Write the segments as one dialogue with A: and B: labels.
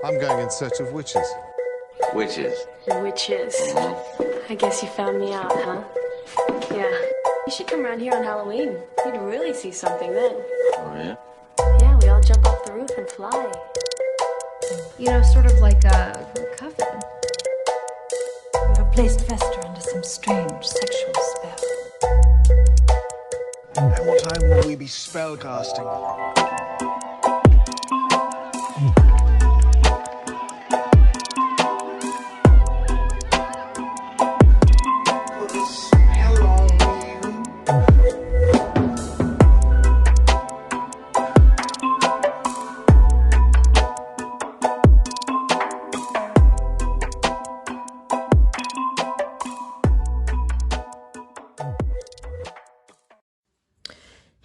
A: I'm going in search of witches.
B: Witches.
C: Witches. I guess you found me out, huh? Yeah. You should come around here on Halloween. You'd really see something then.
B: Oh, yeah?
C: Yeah, we all jump off the roof and fly.
D: You know, sort of like a coven.
E: You have placed Fester under some strange sexual spell.
F: At what time will we be spellcasting?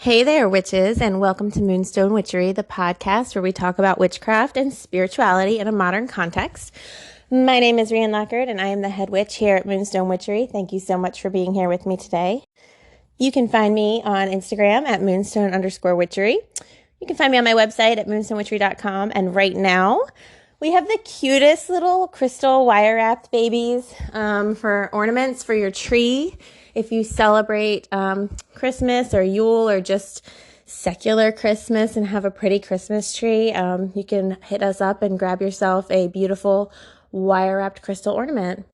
G: Hey there, witches, and welcome to Moonstone Witchery, the podcast where we talk about witchcraft and spirituality in a modern context. My name is Rian Lockard, and I am the head witch here at Moonstone Witchery. Thank you so much for being here with me today. You can find me on Instagram at moonstone_witchery. You can find me on my website at moonstonewitchery.com, and right now we have the cutest little crystal wire-wrapped babies for ornaments for your tree. If you celebrate Christmas or Yule or just secular Christmas and have a pretty Christmas tree, you can hit us up and grab yourself a beautiful wire-wrapped crystal ornament.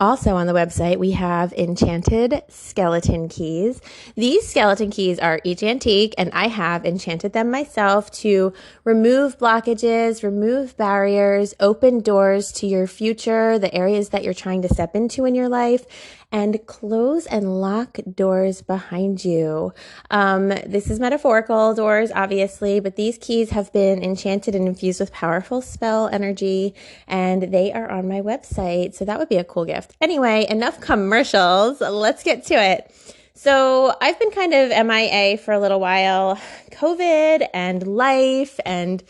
G: Also on the website, we have enchanted skeleton keys. These skeleton keys are each antique, and I have enchanted them myself to remove blockages, remove barriers, open doors to your future, the areas that you're trying to step into in your life, and close and lock doors behind you. This is metaphorical doors, obviously, but these keys have been enchanted and infused with powerful spell energy, and they are on my website, so that would be a cool gift. Anyway, enough commercials. Let's get to it. So I've been kind of MIA for a little while. COVID and life, and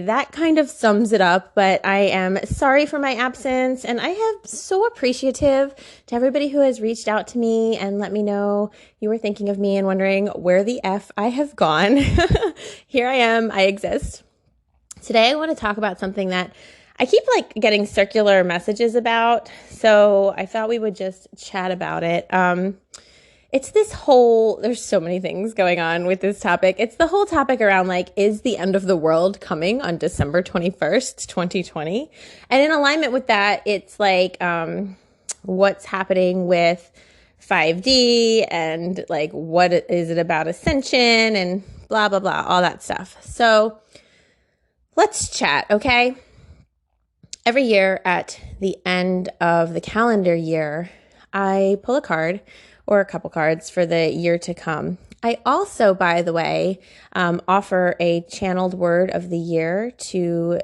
G: that kind of sums it up, but I am sorry for my absence, and I am so appreciative to everybody who has reached out to me and let me know you were thinking of me and wondering where the F I have gone. Here I am, I exist. Today I want to talk about something that I keep getting circular messages about, so I thought we would just chat about it. It's there's so many things going on with this topic. It's the whole topic around is the end of the world coming on December 21st, 2020? And in alignment with that, it's what's happening with 5D and what is it about ascension and blah, blah, blah, all that stuff. So let's chat, okay? Every year at the end of the calendar year, I pull a card or a couple cards for the year to come. I also, by the way, offer a channeled word of the year to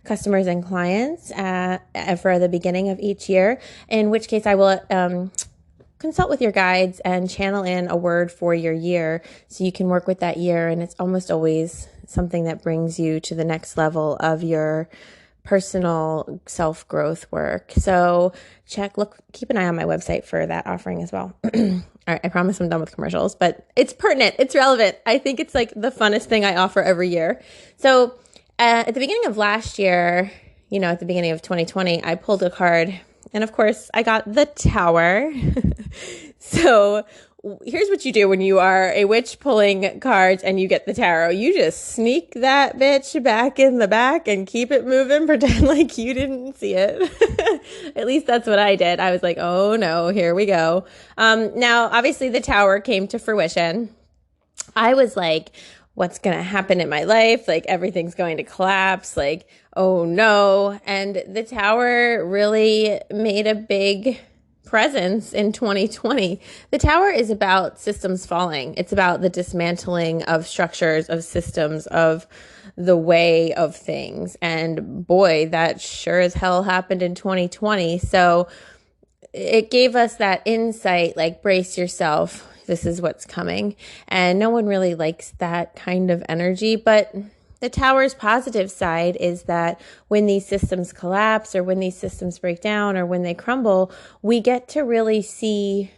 G: customers and clients for the beginning of each year, in which case I will consult with your guides and channel in a word for your year so you can work with that year, and it's almost always something that brings you to the next level of your personal self-growth work. So keep an eye on my website for that offering as well. All right, I promise I'm done with commercials, but it's pertinent, it's relevant. I think it's the funnest thing I offer every year. So at the beginning of last year, at the beginning of 2020, I pulled a card, and of course I got the Tower. So here's what you do when you are a witch pulling cards and you get the tarot. You just sneak that bitch back in the back and keep it moving, pretend like you didn't see it. At least that's what I did. I was like, oh no, here we go. Now, obviously the Tower came to fruition. I was like, what's going to happen in my life? Everything's going to collapse. Oh no. And the Tower really made a big presence in 2020. The Tower is about systems falling. It's about the dismantling of structures, of systems, of the way of things. And boy, that sure as hell happened in 2020. So it gave us that insight, brace yourself. This is what's coming. And no one really likes that kind of energy, but the Tower's positive side is that when these systems collapse or when these systems break down or when they crumble, we get to really see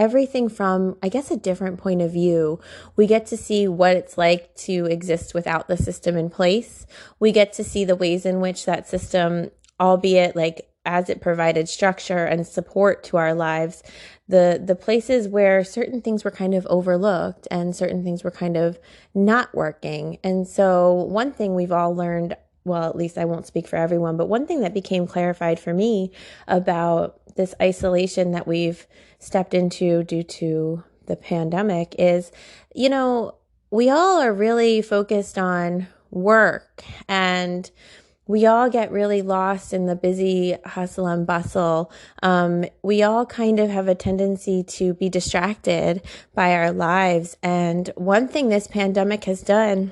G: everything from, I guess, a different point of view. We get to see what it's like to exist without the system in place. We get to see the ways in which that system, albeit like as it provided structure and support to our lives, the places where certain things were kind of overlooked and certain things were kind of not working. And so one thing we've all learned, well, at least I won't speak for everyone, but one thing that became clarified for me about this isolation that we've stepped into due to the pandemic is, we all are really focused on work, and we all get really lost in the busy hustle and bustle. We all kind of have a tendency to be distracted by our lives. And one thing this pandemic has done,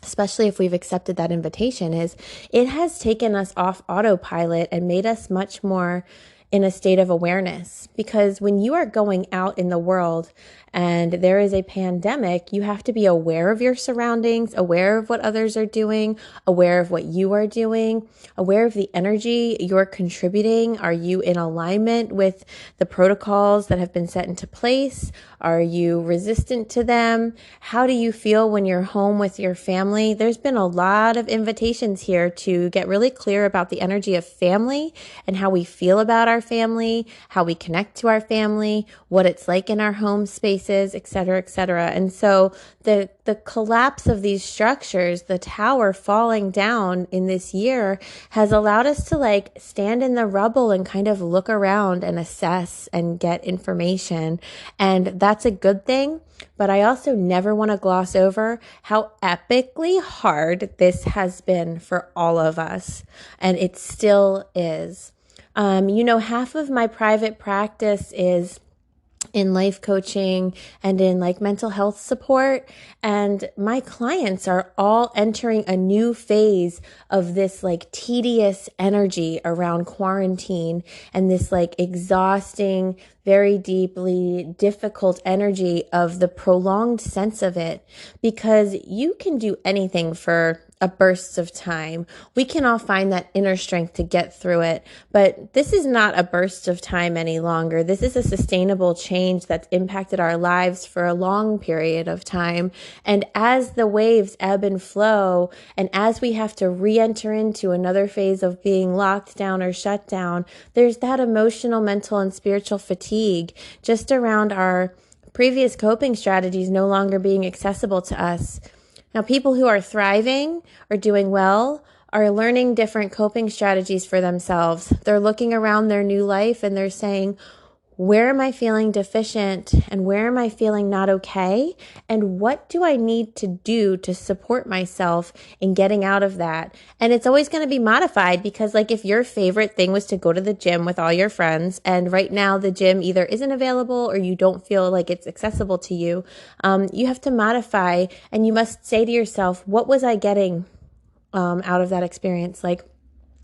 G: especially if we've accepted that invitation, is it has taken us off autopilot and made us much more in a state of awareness. Because when you are going out in the world and there is a pandemic, you have to be aware of your surroundings, aware of what others are doing, aware of what you are doing, aware of the energy you're contributing. Are you in alignment with the protocols that have been set into place? Are you resistant to them? How do you feel when you're home with your family? There's been a lot of invitations here to get really clear about the energy of family and how we feel about our family, how we connect to our family, what it's like in our home spaces, et cetera, et cetera. And so the collapse of these structures, the tower falling down in this year, has allowed us to stand in the rubble and kind of look around and assess and get information. And that's a good thing. But I also never want to gloss over how epically hard this has been for all of us. And it still is. Half of my private practice is in life coaching and in mental health support. And my clients are all entering a new phase of this tedious energy around quarantine and this exhausting, very deeply difficult energy of the prolonged sense of it, because you can do anything for a burst of time. We can all find that inner strength to get through it, but this is not a burst of time any longer. This is a sustainable change that's impacted our lives for a long period of time. And as the waves ebb and flow, and as we have to re-enter into another phase of being locked down or shut down, there's that emotional, mental, and spiritual fatigue just around our previous coping strategies no longer being accessible to us. Now, people who are thriving or doing well are learning different coping strategies for themselves. They're looking around their new life and they're saying, where am I feeling deficient and where am I feeling not okay? And what do I need to do to support myself in getting out of that? And it's always going to be modified because if your favorite thing was to go to the gym with all your friends and right now the gym either isn't available or you don't feel like it's accessible to you, you have to modify and you must say to yourself, what was I getting out of that experience?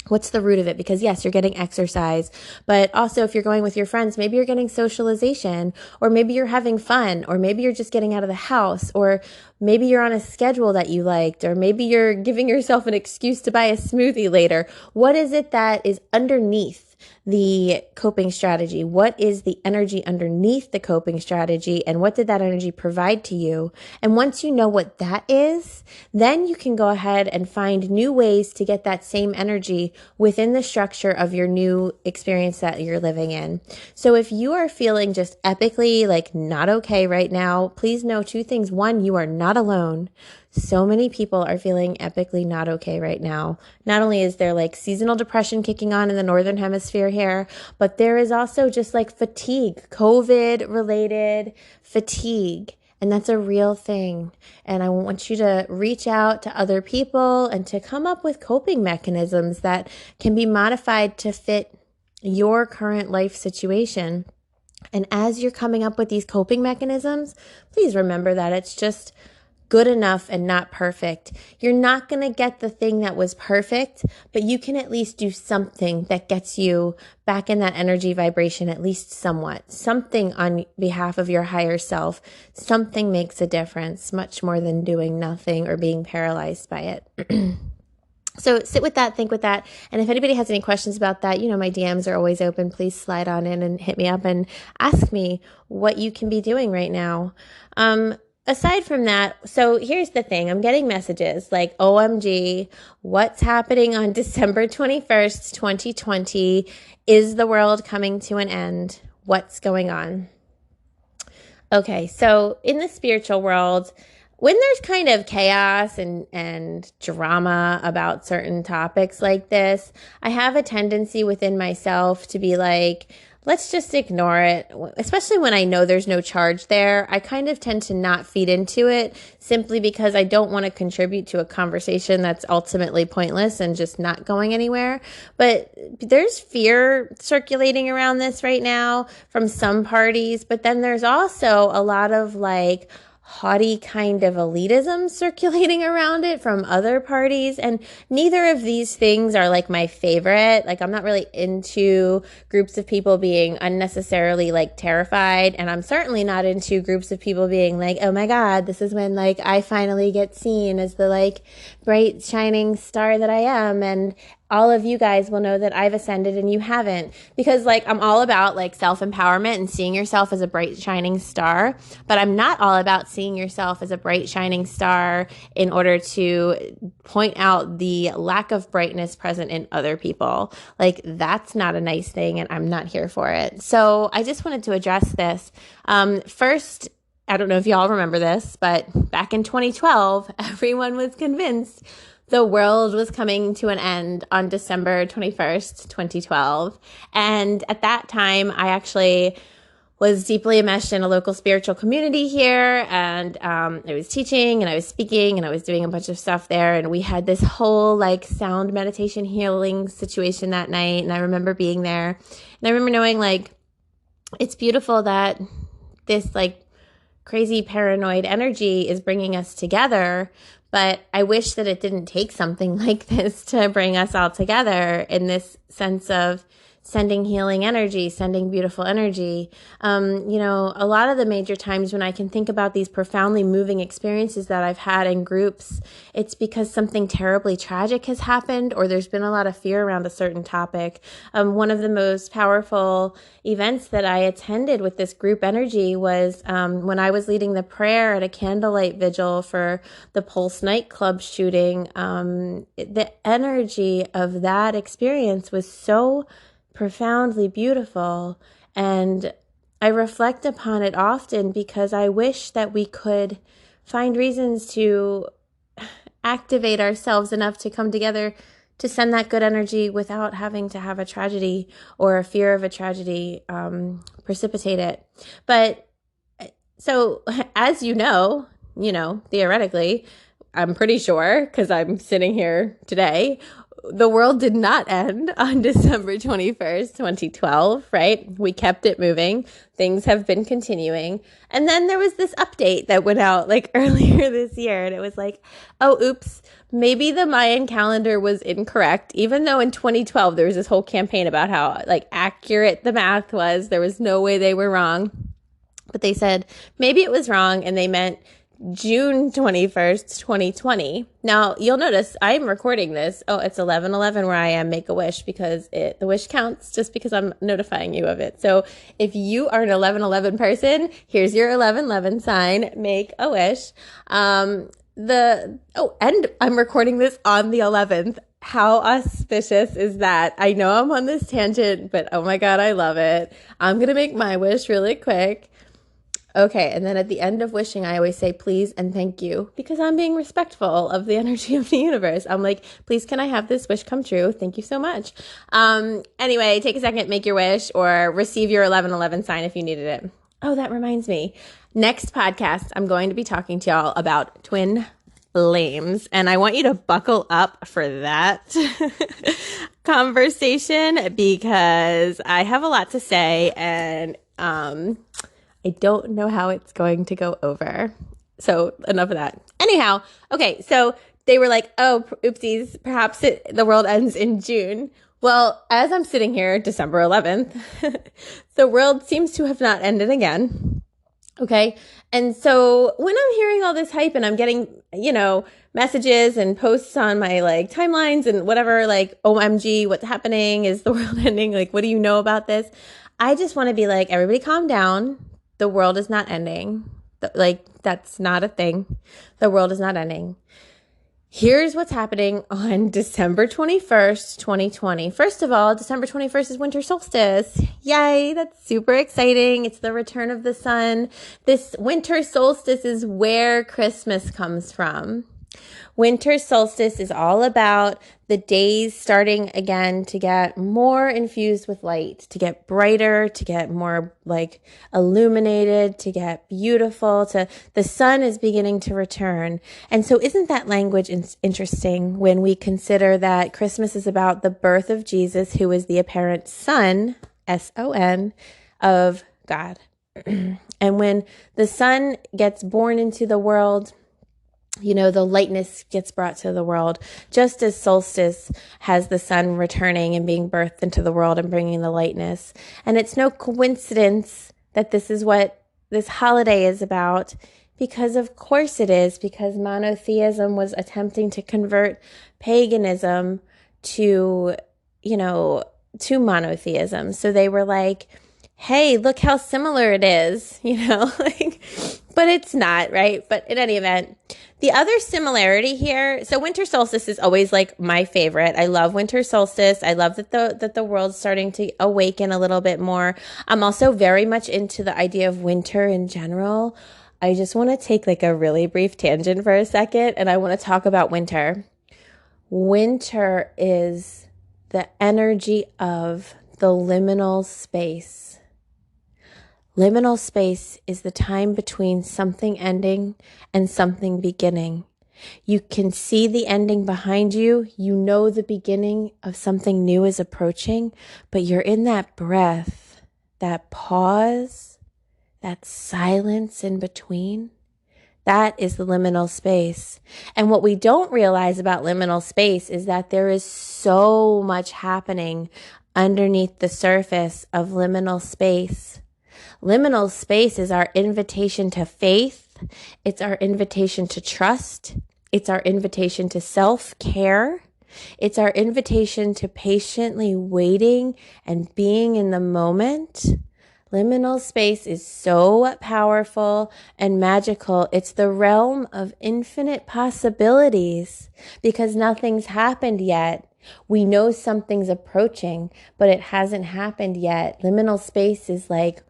G: What's the root of it? Because yes, you're getting exercise, but also if you're going with your friends, maybe you're getting socialization, or maybe you're having fun, or maybe you're just getting out of the house, or maybe you're on a schedule that you liked, or maybe you're giving yourself an excuse to buy a smoothie later. What is it that is underneath the coping strategy? What is the energy underneath the coping strategy? And what did that energy provide to you? And once you know what that is, then you can go ahead and find new ways to get that same energy within the structure of your new experience that you're living in. So if you are feeling just epically not okay right now, please know two things. One, you are not alone. So many people are feeling epically not okay right now. Not only is there seasonal depression kicking on in the Northern Hemisphere here, but there is also just fatigue, COVID related fatigue. And that's a real thing. And I want you to reach out to other people and to come up with coping mechanisms that can be modified to fit your current life situation. And as you're coming up with these coping mechanisms, please remember that it's just good enough and not perfect. You're not going to get the thing that was perfect, but you can at least do something that gets you back in that energy vibration, at least somewhat. Something on behalf of your higher self. Something makes a difference, much more than doing nothing or being paralyzed by it. So sit with that, think with that. And if anybody has any questions about that, my DMs are always open. Please slide on in and hit me up and ask me what you can be doing right now. Aside from that, so here's the thing. I'm getting messages like, OMG, what's happening on December 21st, 2020? Is the world coming to an end? What's going on? Okay, so in the spiritual world, when there's kind of chaos and drama about certain topics like this, I have a tendency within myself to be like, let's just ignore it, especially when I know there's no charge there. I kind of tend to not feed into it simply because I don't want to contribute to a conversation that's ultimately pointless and just not going anywhere. But there's fear circulating around this right now from some parties, but then there's also a lot of like haughty kind of elitism circulating around it from other parties. And neither of these things are like my favorite. Like, I'm not really into groups of people being unnecessarily like terrified. And I'm certainly not into groups of people being like, oh my God, this is when like I finally get seen as the like bright shining star that I am. And all of you guys will know that I've ascended and you haven't, because like I'm all about like self-empowerment and seeing yourself as a bright shining star, but I'm not all about seeing yourself as a bright shining star in order to point out the lack of brightness present in other people. Like, that's not a nice thing, and I'm not here for it. So I just wanted to address this. First, I don't know if y'all remember this, but back in 2012, everyone was convinced the world was coming to an end on December 21st, 2012. And at that time, I actually was deeply enmeshed in a local spiritual community here. And I was teaching and I was speaking and I was doing a bunch of stuff there. And we had this whole like sound meditation healing situation that night. And I remember being there. And I remember knowing like, it's beautiful that this like crazy paranoid energy is bringing us together. But I wish that it didn't take something like this to bring us all together in this sense of sending healing energy, sending beautiful energy. A lot of the major times when I can think about these profoundly moving experiences that I've had in groups, it's because something terribly tragic has happened or there's been a lot of fear around a certain topic. One of the most powerful events that I attended with this group energy was when I was leading the prayer at a candlelight vigil for the Pulse nightclub shooting. The energy of that experience was so profoundly beautiful, and I reflect upon it often because I wish that we could find reasons to activate ourselves enough to come together to send that good energy without having to have a tragedy or a fear of a tragedy precipitate it. But so, as theoretically, I'm pretty sure, because I'm sitting here today, the world did not end on December 21st, 2012, right? We kept it moving. Things have been continuing. And then there was this update that went out like earlier this year. And it was like, oh, oops, maybe the Mayan calendar was incorrect. Even though in 2012, there was this whole campaign about how like accurate the math was. There was no way they were wrong. But they said maybe it was wrong and they meant June 21st, 2020. Now, you'll notice I'm recording this. Oh, it's 11:11 where I am. Make a wish because the wish counts just because I'm notifying you of it. So if you are an 11:11 person, here's your 11:11 sign. Make a wish. And I'm recording this on the 11th. How auspicious is that? I know I'm on this tangent, but oh my God, I love it. I'm going to make my wish really quick. Okay, and then at the end of wishing, I always say please and thank you because I'm being respectful of the energy of the universe. I'm like, please, can I have this wish come true? Thank you so much. Anyway, take a second, make your wish, or receive your 11:11 sign if you needed it. Oh, that reminds me. Next podcast, I'm going to be talking to y'all about twin flames, and I want you to buckle up for that conversation because I have a lot to say, and I don't know how it's going to go over. So enough of that. Anyhow, okay, so they were like, oh, oopsies, perhaps the world ends in June. Well, as I'm sitting here, December 11th, the world seems to have not ended again. Okay. And so when I'm hearing all this hype and I'm getting, messages and posts on my like timelines and whatever, like, OMG, what's happening? Is the world ending? Like, what do you know about this? I just want to be like, everybody calm down. The world is not ending. Like, that's not a thing. The world is not ending. Here's what's happening on December 21st, 2020. First of all, December 21st is winter solstice. Yay, that's super exciting. It's the return of the sun. This winter solstice is where Christmas comes from. Winter solstice is all about the days starting again to get more infused with light, to get brighter, to get more like illuminated, to get beautiful, the sun is beginning to return. And so isn't that language interesting when we consider that Christmas is about the birth of Jesus, who is the apparent Son, S-O-N, of God. And when the Son gets born into the world, the lightness gets brought to the world, just as solstice has the sun returning and being birthed into the world and bringing the lightness. And it's no coincidence that this is what this holiday is about, because of course it is, because monotheism was attempting to convert paganism to monotheism. So they were like, hey, look how similar it is, but it's not, right? But in any event, the other similarity here, so winter solstice is always like my favorite. I love winter solstice. I love that the world's starting to awaken a little bit more. I'm also very much into the idea of winter in general. I just want to take like a really brief tangent for a second, and I want to talk about winter. Winter is the energy of the liminal space. Liminal space is the time between something ending and something beginning. You can see the ending behind you. You know the beginning of something new is approaching, but you're in that breath, that pause, that silence in between. That is the liminal space. And what we don't realize about liminal space is that there is so much happening underneath the surface of liminal space. Liminal space is our invitation to faith. It's our invitation to trust. It's our invitation to self-care. It's our invitation to patiently waiting and being in the moment. Liminal space is so powerful and magical. It's the realm of infinite possibilities because nothing's happened yet. We know something's approaching, but it hasn't happened yet. Liminal space is like,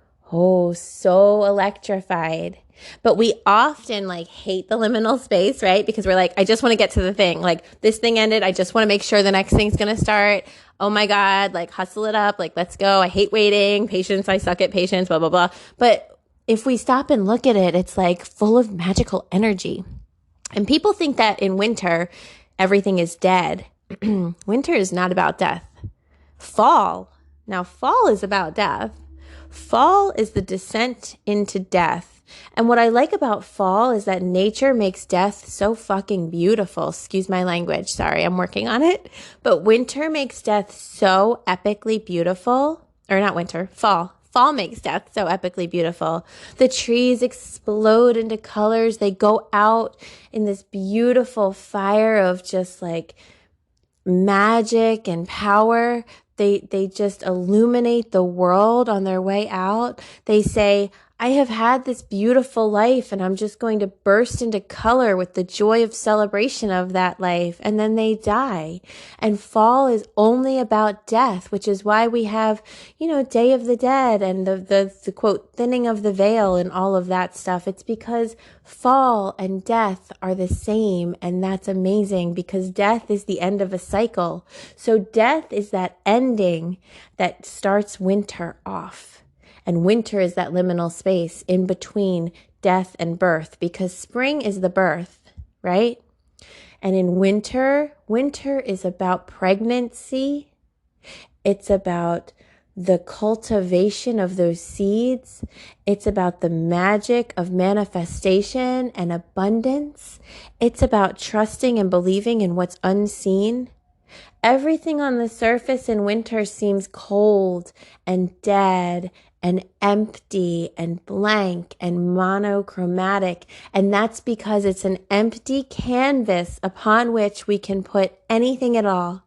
G: so electrified. But we often hate the liminal space, right? Because we're like, I just want to get to the thing. Like, this thing ended. I just want to make sure the next thing's going to start. Oh my God, hustle it up. Let's go. I hate waiting. Patience. I suck at patience, blah, blah, blah. But if we stop and look at it, it's full of magical energy. And people think that in winter, everything is dead. Winter is not about death. Fall. Now, fall is about death. Fall is the descent into death. And what I like about fall is that nature makes death so fucking beautiful. Excuse my language. Sorry, I'm working on it. But winter makes death so epically beautiful. Or not winter, fall. Fall makes death so epically beautiful. The trees explode into colors. They go out in this beautiful fire of just magic and power. They just illuminate the world on their way out. They say, I have had this beautiful life and I'm just going to burst into color with the joy of celebration of that life. And then they die. And fall is only about death, which is why we have, Day of the Dead and the quote, thinning of the veil and all of that stuff. It's because fall and death are the same. And that's amazing because death is the end of a cycle. So death is that ending that starts winter off. And winter is that liminal space in between death and birth, because spring is the birth, right? And in winter is about pregnancy. It's about the cultivation of those seeds. It's about the magic of manifestation and abundance. It's about trusting and believing in what's unseen. Everything on the surface in winter seems cold and dead and empty and blank and monochromatic. And that's because it's an empty canvas upon which we can put anything at all.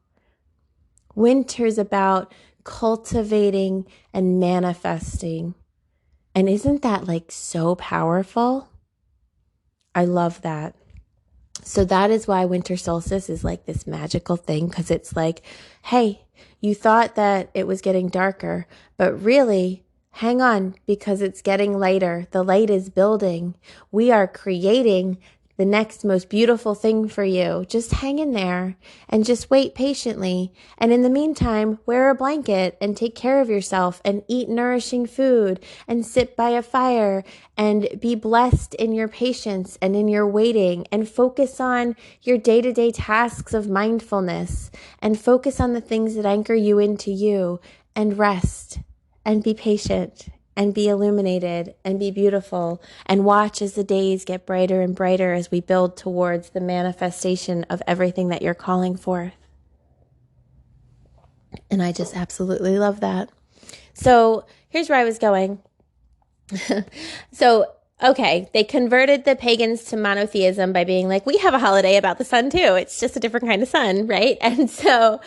G: Winter's about cultivating and manifesting. And isn't that like so powerful? I love that. So that is why winter solstice is like this magical thing, because it's like, hey, you thought that it was getting darker, but really, hang on, because it's getting lighter. The light is building. We are creating the next most beautiful thing for you. Just hang in there and just wait patiently. And in the meantime, wear a blanket and take care of yourself and eat nourishing food and sit by a fire and be blessed in your patience and in your waiting, and focus on your day-to-day tasks of mindfulness and focus on the things that anchor you into you, and rest and be patient and be illuminated and be beautiful, and watch as the days get brighter and brighter as we build towards the manifestation of everything that you're calling forth. And I just absolutely love that. So here's where I was going. Okay, they converted the pagans to monotheism by being like, we have a holiday about the sun too. It's just a different kind of sun, right? And so,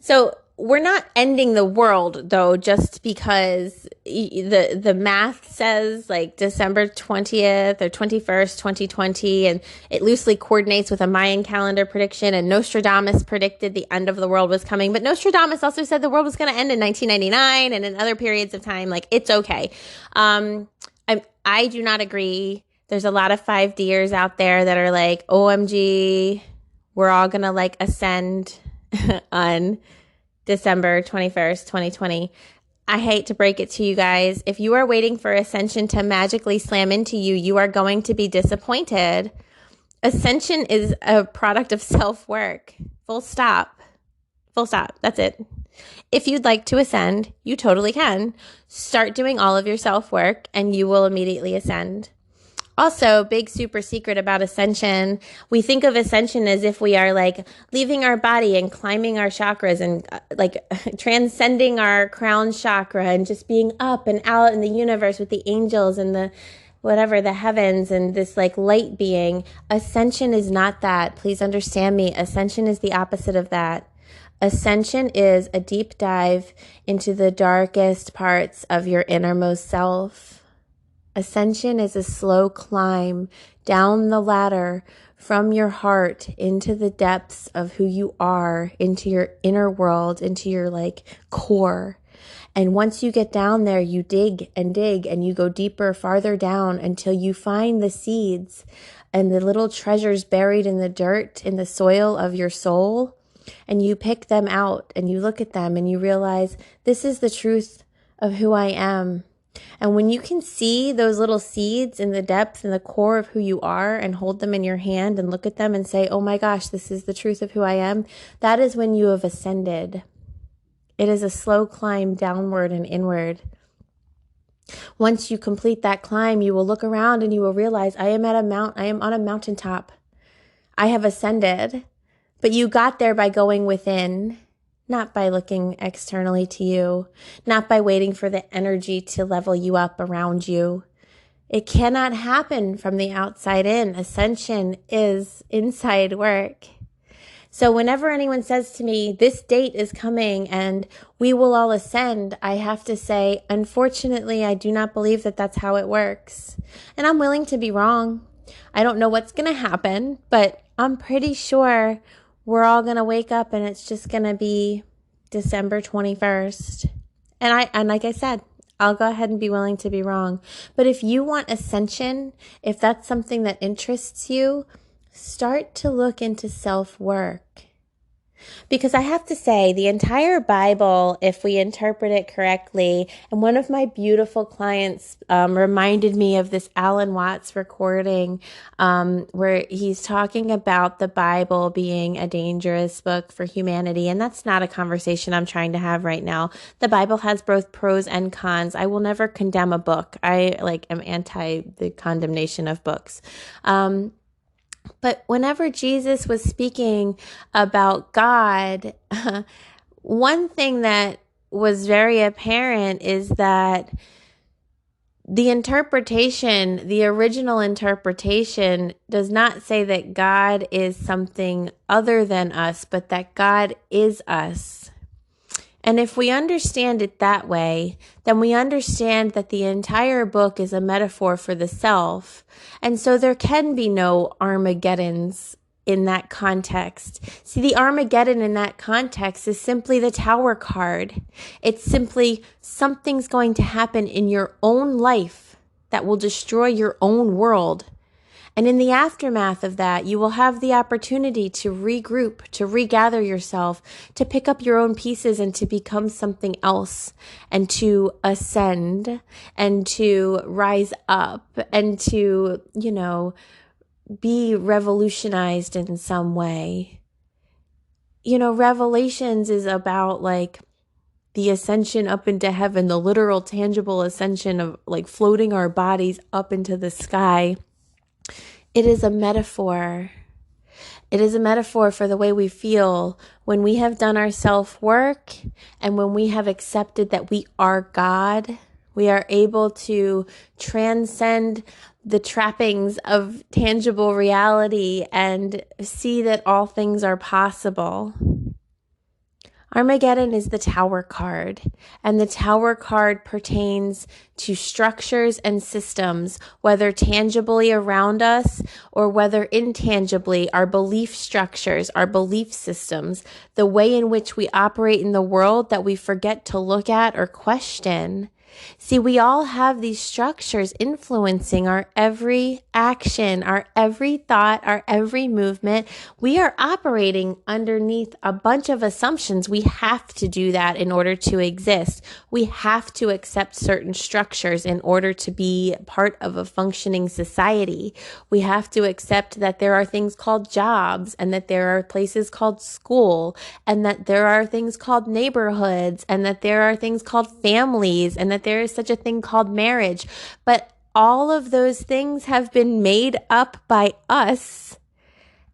G: so we're not ending the world, though, just because the math says like December 20th or 21st, 2020, and it loosely coordinates with a Mayan calendar prediction, and Nostradamus predicted the end of the world was coming. But Nostradamus also said the world was going to end in 1999 and in other periods of time. Like, it's okay. I do not agree. There's a lot of 5D'ers out there that are like, OMG, we're all going to like ascend on December 21st, 2020. I hate to break it to you guys. If you are waiting for ascension to magically slam into you, you are going to be disappointed. Ascension is a product of self-work. Full stop. Full stop. That's it. If you'd like to ascend, you totally can. Start doing all of your self-work and you will immediately ascend. Also, big super secret about ascension. We think of ascension as if we are like leaving our body and climbing our chakras and like transcending our crown chakra and just being up and out in the universe with the angels and the heavens and this like light being. Ascension is not that. Please understand me. Ascension is the opposite of that. Ascension is a deep dive into the darkest parts of your innermost self. Ascension is a slow climb down the ladder from your heart into the depths of who you are, into your inner world, into your like core. And once you get down there, you dig and you go deeper, farther down until you find the seeds and the little treasures buried in the dirt, in the soil of your soul. And you pick them out and you look at them and you realize this is the truth of who I am. And when you can see those little seeds in the depth and the core of who you are and hold them in your hand and look at them and say, oh my gosh, this is the truth of who I am, that is when you have ascended. It is a slow climb downward and inward. Once you complete that climb, you will look around and you will realize I am on a mountaintop. I have ascended, but you got there by going within. Not by looking externally to you, not by waiting for the energy to level you up around you. It cannot happen from the outside in. Ascension is inside work. So whenever anyone says to me, this date is coming and we will all ascend, I have to say, unfortunately, I do not believe that that's how it works. And I'm willing to be wrong. I don't know what's going to happen, but I'm pretty sure we're all going to wake up and it's just going to be December 21st. And like I said, I'll go ahead and be willing to be wrong. But if you want ascension, if that's something that interests you, start to look into self-work. Because I have to say, the entire Bible, if we interpret it correctly, and one of my beautiful clients reminded me of this Alan Watts recording where he's talking about the Bible being a dangerous book for humanity. And that's not a conversation I'm trying to have right now. The Bible has both pros and cons. I will never condemn a book. I am anti the condemnation of books. But whenever Jesus was speaking about God, one thing that was very apparent is that the original interpretation does not say that God is something other than us, but that God is us. And if we understand it that way, then we understand that the entire book is a metaphor for the self. And so there can be no Armageddons in that context. See, the Armageddon in that context is simply the Tower card. It's simply something's going to happen in your own life that will destroy your own world. And in the aftermath of that, you will have the opportunity to regroup, to regather yourself, to pick up your own pieces and to become something else, and to ascend, and to rise up, and to, be revolutionized in some way. Revelations is about the ascension up into heaven, the literal tangible ascension of floating our bodies up into the sky. It is a metaphor. It is a metaphor for the way we feel when we have done our self-work and when we have accepted that we are God. We are able to transcend the trappings of tangible reality and see that all things are possible. Armageddon is the Tower card, and the Tower card pertains to structures and systems, whether tangibly around us or whether intangibly, our belief structures, our belief systems, the way in which we operate in the world that we forget to look at or question. See, we all have these structures influencing our every action, our every thought, our every movement. We are operating underneath a bunch of assumptions. We have to do that in order to exist. We have to accept certain structures in order to be part of a functioning society. We have to accept that there are things called jobs, and that there are places called school, and that there are things called neighborhoods, and that there are things called families, and that there is such a thing called marriage. But all of those things have been made up by us,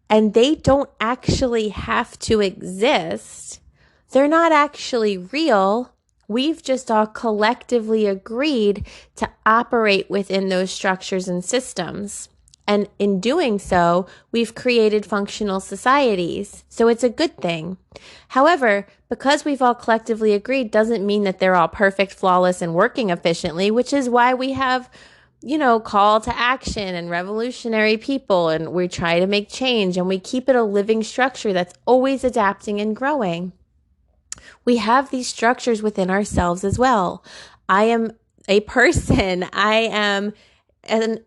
G: and they don't actually have to exist. They're not actually real. We've just all collectively agreed to operate within those structures and systems. And in doing so, we've created functional societies. So it's a good thing. However, because we've all collectively agreed doesn't mean that they're all perfect, flawless, and working efficiently, which is why we have, call to action and revolutionary people, and we try to make change, and we keep it a living structure that's always adapting and growing. We have these structures within ourselves as well. I am a person. I am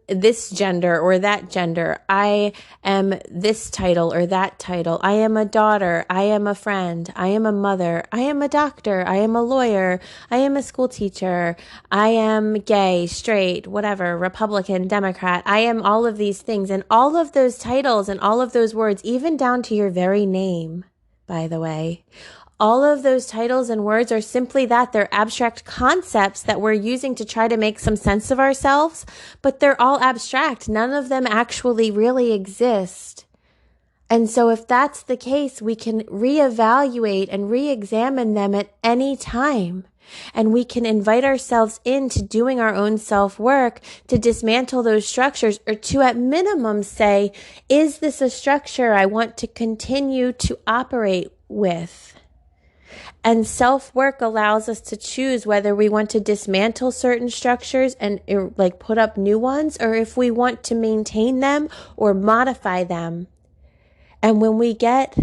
G: this gender or that gender. I am this title or that title. I am a daughter. I am a friend. I am a mother. I am a doctor. I am a lawyer. I am a school teacher. I am gay, straight, whatever, Republican, Democrat. I am all of these things. And all of those titles and all of those words, even down to your very name, by the way, all of those titles and words are simply that. They're abstract concepts that we're using to try to make some sense of ourselves, but they're all abstract. None of them actually really exist. And so if that's the case, we can reevaluate and re-examine them at any time. And we can invite ourselves into doing our own self-work to dismantle those structures, or to at minimum say, is this a structure I want to continue to operate with? And self-work allows us to choose whether we want to dismantle certain structures and put up new ones, or if we want to maintain them or modify them. And when we get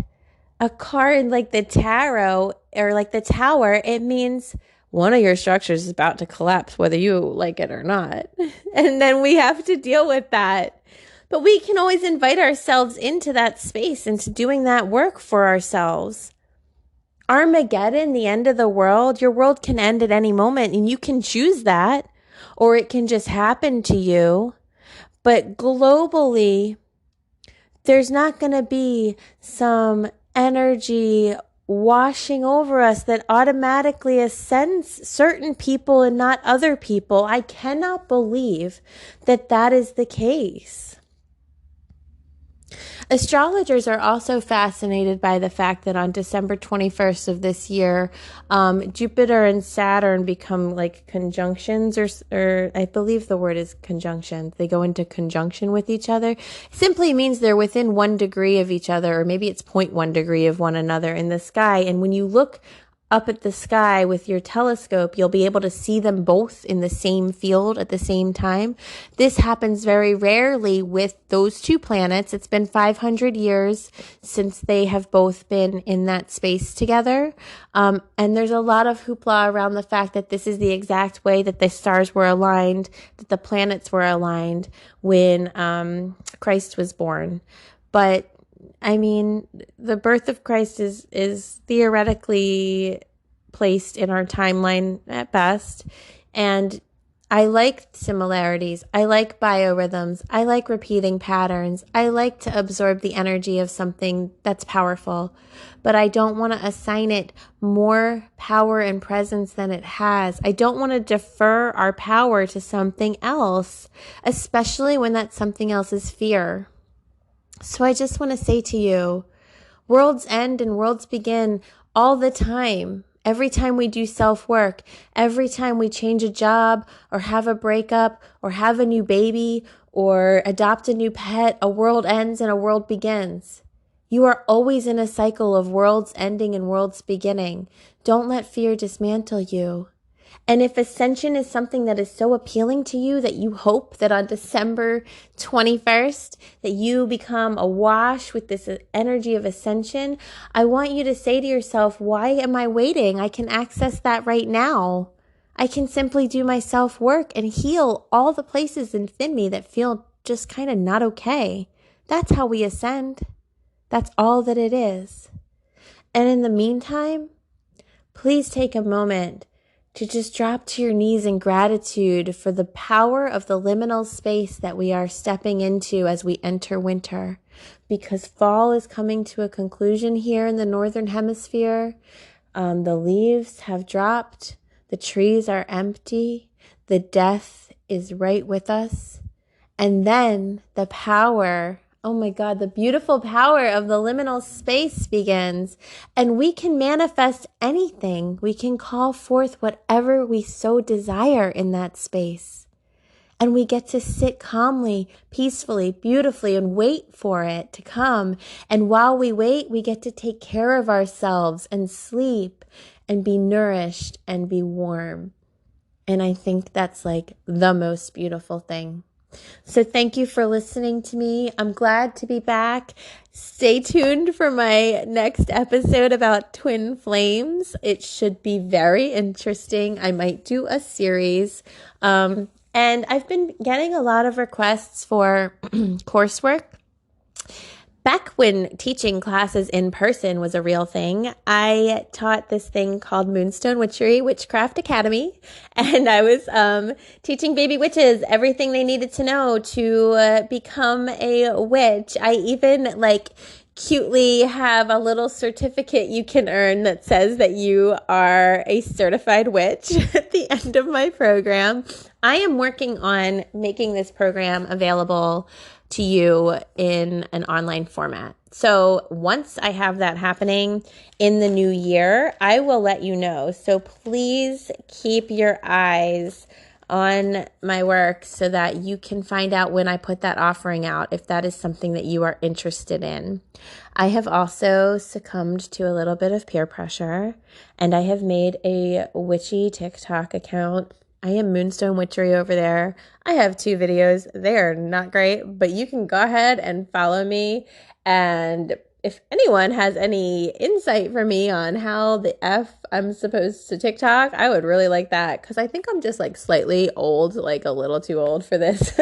G: a card like the tarot or like the tower, it means one of your structures is about to collapse, whether you like it or not. And then we have to deal with that. But we can always invite ourselves into that space, into doing that work for ourselves. Armageddon, the end of the world, your world can end at any moment, and you can choose that, or it can just happen to you. But globally, there's not going to be some energy washing over us that automatically ascends certain people and not other people. I cannot believe that that is the case. Astrologers are also fascinated by the fact that on December 21st of this year, Jupiter and Saturn become like conjunctions, or I believe the word is conjunction. They go into conjunction with each other. It simply means they're within 1 degree of each other, or maybe it's 0.1 degree of one another in the sky. And when you look up at the sky with your telescope, you'll be able to see them both in the same field at the same time. This happens very rarely with those two planets. It's been 500 years since they have both been in that space together. And there's a lot of hoopla around the fact that this is the exact way that the stars were aligned, that the planets were aligned when Christ was born. But I mean, the birth of Christ is theoretically placed in our timeline at best. And I like similarities. I like biorhythms. I like repeating patterns. I like to absorb the energy of something that's powerful. But I don't want to assign it more power and presence than it has. I don't want to defer our power to something else, especially when that something else is fear. So I just want to say to you, worlds end and worlds begin all the time. Every time we do self-work, every time we change a job or have a breakup or have a new baby or adopt a new pet, a world ends and a world begins. You are always in a cycle of worlds ending and worlds beginning. Don't let fear dismantle you. And if ascension is something that is so appealing to you that you hope that on December 21st that you become awash with this energy of ascension, I want you to say to yourself, why am I waiting? I can access that right now. I can simply do my self-work and heal all the places within me that feel just kind of not okay. That's how we ascend. That's all that it is. And in the meantime, please take a moment to just drop to your knees in gratitude for the power of the liminal space that we are stepping into as we enter winter. Because fall is coming to a conclusion here in the Northern Hemisphere. The leaves have dropped. The trees are empty. The death is right with us. And then the power, oh my God, the beautiful power of the liminal space begins. And we can manifest anything. We can call forth whatever we so desire in that space. And we get to sit calmly, peacefully, beautifully, and wait for it to come. And while we wait, we get to take care of ourselves and sleep and be nourished and be warm. And I think that's like the most beautiful thing. So thank you for listening to me. I'm glad to be back. Stay tuned for my next episode about twin flames. It should be very interesting. I might do a series. And I've been getting a lot of requests for coursework. Back when teaching classes in person was a real thing, I taught this thing called Moonstone Witchery Witchcraft Academy, and I was teaching baby witches everything they needed to know to become a witch. I even cutely have a little certificate you can earn that says that you are a certified witch at the end of my program. I am working on making this program available to you in an online format. So once I have that happening in the new year, I will let you know. So please keep your eyes on my work so that you can find out when I put that offering out, if that is something that you are interested in. I have also succumbed to a little bit of peer pressure, and I have made a witchy TikTok account. I am Moonstone Witchery over there. I have 2 videos. They are not great, but you can go ahead and follow me. And if anyone has any insight for me on how the F I'm supposed to TikTok, I would really like that, because I think I'm just slightly old, a little too old for this.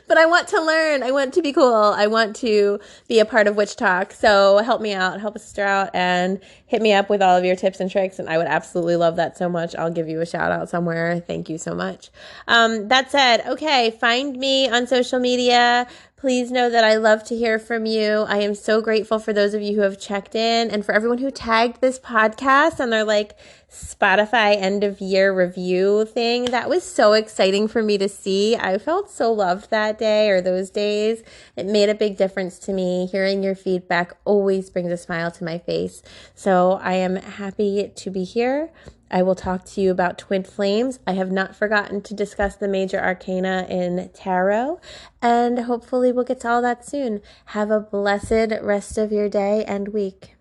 G: But I want to learn. I want to be cool. I want to be a part of Witch Talk. So help me out, help a sister out, and hit me up with all of your tips and tricks. And I would absolutely love that so much. I'll give you a shout out somewhere. Thank you so much. That said, okay, find me on social media. Please know that I love to hear from you. I am so grateful for those of you who have checked in, and for everyone who tagged this podcast and they're like, Spotify end of year review thing. That was so exciting for me to see. I felt so loved that day or those days. It made a big difference to me. Hearing your feedback always brings a smile to my face. So I am happy to be here. I will talk to you about twin flames. I have not forgotten to discuss the major arcana in tarot, and hopefully we'll get to all that soon. Have a blessed rest of your day and week.